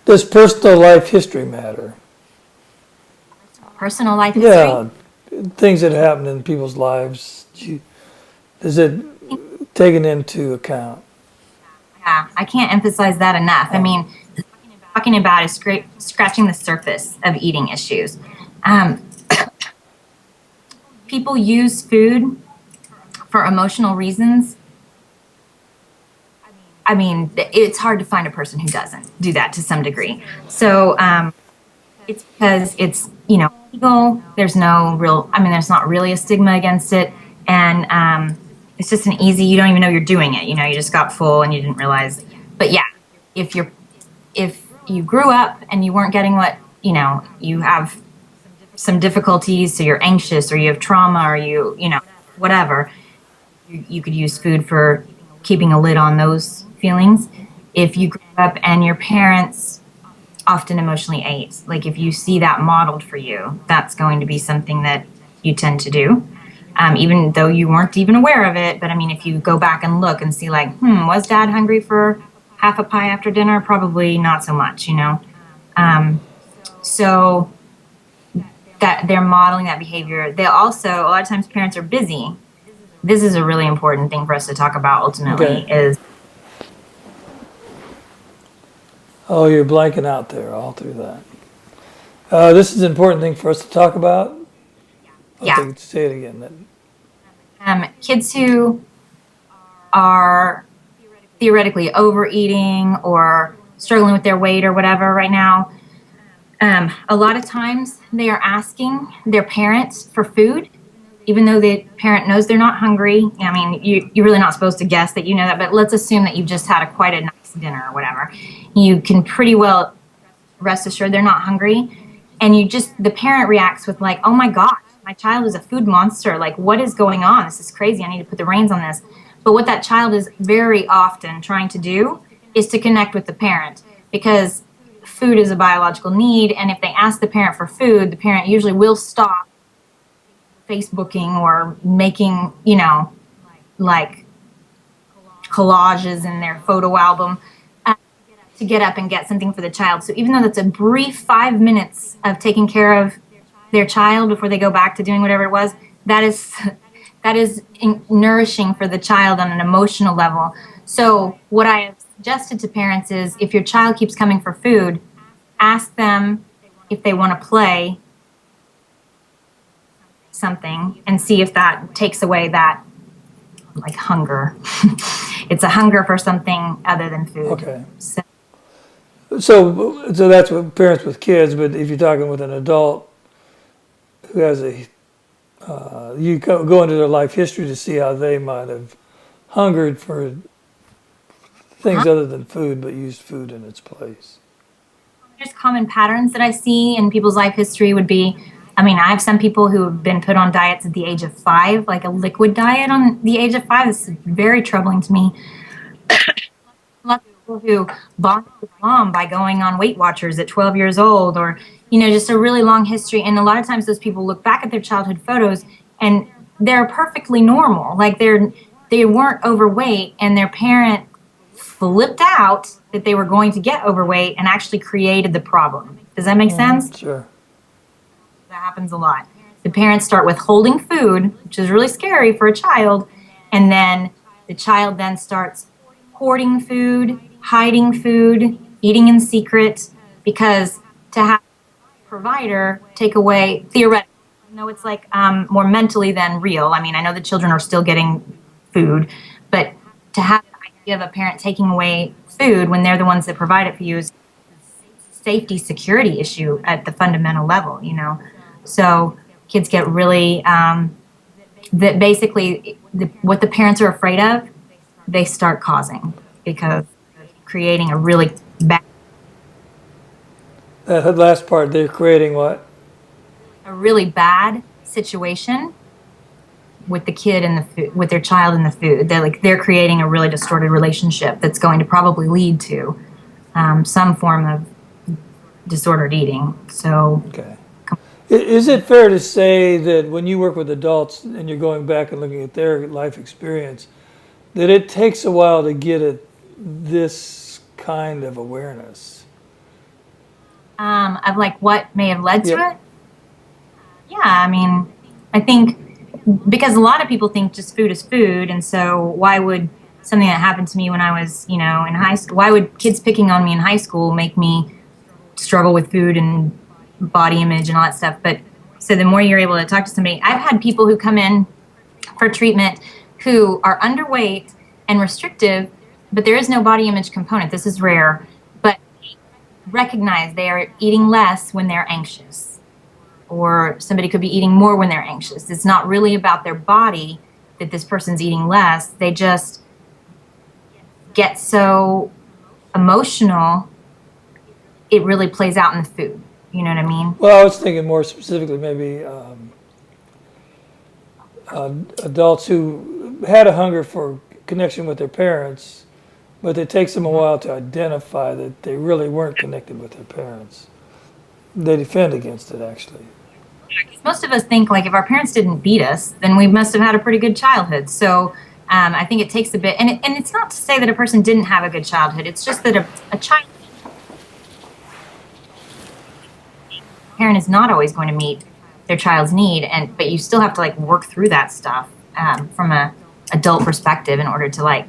Does personal life history matter? Personal life history? Yeah, things that happen in people's lives. Is it taken into account? Yeah, I can't emphasize that enough. I mean, talking about is scratching the surface of eating issues. Um, People use food for emotional reasons. I mean, it's hard to find a person who doesn't do that to some degree. So it's because it's, legal. There's no real, I mean, there's not really a stigma against it. And it's just an easy, you don't even know you're doing it. You just got full and you didn't realize. But yeah, if you grew up and you weren't getting what, you have some difficulties, so you're anxious or you have trauma or whatever, you could use food for keeping a lid on those feelings. If you grew up and your parents often emotionally ate, like if you see that modeled for you, that's going to be something that you tend to do. Even though you weren't even aware of it. But I mean, if you go back and look and see, like, was dad hungry for half a pie after dinner? Probably not so much. So that they're modeling that behavior. They also, a lot of times parents are busy. This is a really important thing for us to talk about ultimately Okay. is, Oh, you're blanking out there all through that. This is an important thing for us to talk about. yeah, Okay, say it again then. kids who are theoretically overeating or struggling with their weight or whatever right now, a lot of times they are asking their parents for food, even though the parent knows they're not hungry. I mean, you're really not supposed to guess that you know that, but let's assume that you've just had quite a nice dinner or whatever. You can pretty well rest assured they're not hungry. And the parent reacts with, like, oh my gosh, my child is a food monster. Like, what is going on? This is crazy. I need to put the reins on this. But what that child is very often trying to do is to connect with the parent, because food is a biological need. And if they ask the parent for food, the parent usually will stop Facebooking or making, like collages in their photo album to get up and get something for the child. So even though that's a brief 5 minutes of taking care of their child before they go back to doing whatever it was, that is nourishing for the child on an emotional level. So what I have suggested to parents is, if your child keeps coming for food, ask them if they want to play something and see if that takes away that, like, hunger. It's a hunger for something other than food. Okay. So that's what parents with kids, but if you're talking with an adult who has you go into their life history to see how they might have hungered for things other than food, but used food in its place. Just common patterns that I see in people's life history would be, I mean, I have some people who have been put on diets at the age of 5, like a liquid diet on the age of 5. This is very troubling to me. A lot of people who bonded with mom by going on Weight Watchers at 12 years old, or, just a really long history. And a lot of times those people look back at their childhood photos and they're perfectly normal. Like, they weren't overweight, and their parent flipped out that they were going to get overweight and actually created the problem. Does that make sense? Sure. That happens a lot. The parents start withholding food, which is really scary for a child, and then the child then starts hoarding food, hiding food, eating in secret, because to have a provider take away, theoretically, it's like more mentally than real. I mean, I know the children are still getting food, but to have the idea of a parent taking away food when they're the ones that provide it for you is a safety security issue at the fundamental level. So kids get really, that basically what the parents are afraid of, they start causing, because creating a really bad, That last part, they're creating what? situation with the kid and the food, with their child and the food. They're creating a really distorted relationship that's going to probably lead to some form of disordered eating. So, Okay. Is it fair to say that when you work with adults and you're going back and looking at their life experience, that it takes a while to get at this kind of awareness? of like what may have led to Yep. it. Yeah, I mean, I think because a lot of people think just food is food, and so why would something that happened to me when I was, in high school, why would kids picking on me in high school make me struggle with food and body image and all that stuff? But so the more you're able to talk to somebody, I've had people who come in for treatment who are underweight and restrictive, but there is no body image component. This is rare, but recognize they are eating less when they're anxious, or somebody could be eating more when they're anxious. It's not really about their body that this person's eating less. They just get so emotional, it really plays out in the food. You know what I mean? Well, I was thinking more specifically maybe adults who had a hunger for connection with their parents, but it takes them a while to identify that they really weren't connected with their parents. They defend against it, actually. Most of us think like if our parents didn't beat us, then we must have had a pretty good childhood. So I think it takes a bit, and it's not to say that a person didn't have a good childhood. It's just that a child parent is not always going to meet their child's need, but you still have to like work through that stuff from a adult perspective in order to like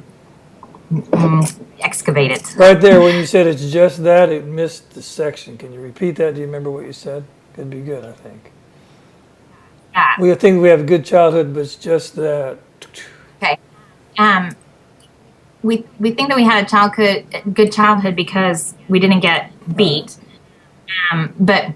excavate it. Right there, when you said it's just that, it missed the section. Can you repeat that? Do you remember what you said? It'd be good, I think. Yeah. We think we have a good childhood, but it's just that. Okay. We think that we had a good childhood because we didn't get beat, but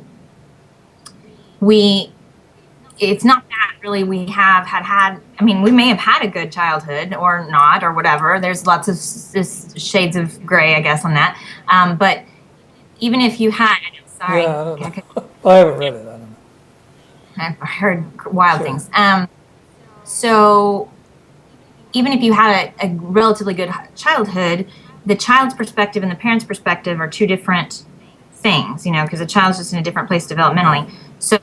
it's not that really we have had. I mean, we may have had a good childhood or not or whatever. There's lots of shades of gray, I guess, on that. But even if you had, sorry, Yeah, I don't know. I haven't read it. I don't know. I've heard wild Sure. things. So even if you had a relatively good childhood, the child's perspective and the parent's perspective are two different things, because the child's just in a different place developmentally. So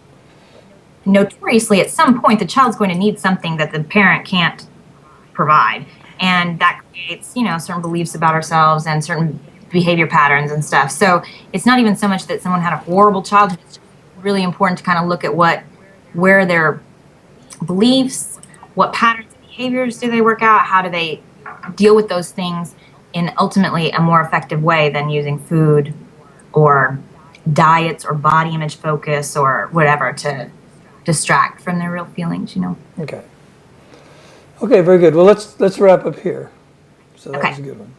notoriously, at some point, the child's going to need something that the parent can't provide. And that creates, certain beliefs about ourselves and certain behavior patterns and stuff. So it's not even so much that someone had a horrible childhood. It's really important to kind of look at where their beliefs, what patterns and behaviors do they work out, how do they deal with those things in ultimately a more effective way than using food or diets or body image focus or whatever to distract from their real feelings, Okay. Okay, very good. Well, let's wrap up here. So that Okay. was a good one.